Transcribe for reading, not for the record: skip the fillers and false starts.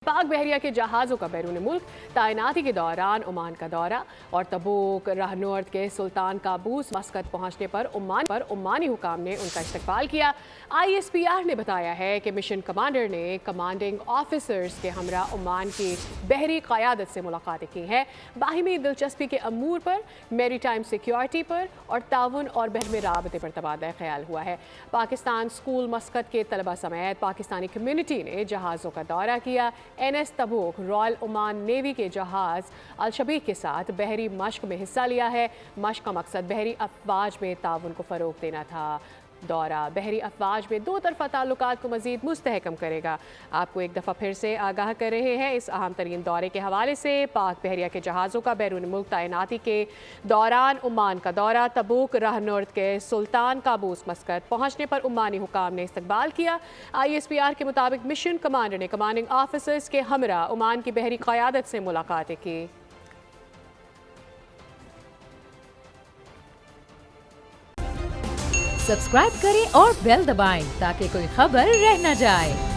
पाक बहरिया के जहाज़ों का बैरून मुल्क तैनाती के दौरान ओमान का दौरा और तबूक राहनुर्द के सुल्तान काबूस मस्कत पहुंचने पर ओमानी हुकाम ने उनका इस्तकबाल किया। ISPR ने बताया है कि मिशन कमांडर ने कमांडिंग ऑफिसर्स के हमरा ओमान की बहरी क़यादत से मुलाकातें की हैं। बाहिमी दिलचस्पी के अमूर पर, मेरी टाइम सिक्योरिटी पर और ताउन और बहमी राबते पर तबादला ख्याल हुआ है। पाकिस्तान स्कूल मस्कत के तलबा समेत पाकिस्तानी कम्यूनिटी ने जहाज़ों का दौरा किया। NS तबूक रॉयल ओमान नेवी के जहाज़ अल-शबीह के साथ बहरी मश्क में हिस्सा लिया है। मश्क का मकसद बहरी अफवाज में ताउन को फ़रोग़ देना था। दौरा बहरी अफवाज में दो तरफ़ा ताल्लुकात को मज़ीद मुस्तहकम करेगा। आपको एक दफ़ा फिर से आगाह कर रहे हैं इस अहम तरीन दौरे के हवाले से। पाक बहरिया के जहाज़ों का बैरून मुल्क तैनाती के दौरान ओमान का दौरा, तबूक राहनुर्द के सुल्तान काबूस मस्कत पहुँचने पर ओमानी हुकाम ने इस्तकबाल किया। ISPR के मुताबिक मिशन कमांडर ने कमांडिंग ऑफिसर्स के हमरा ओमान की बहरी क़यादत से मुलाकातें की। सब्सक्राइब करें और बेल दबाएं ताकि कोई खबर रह न जाए।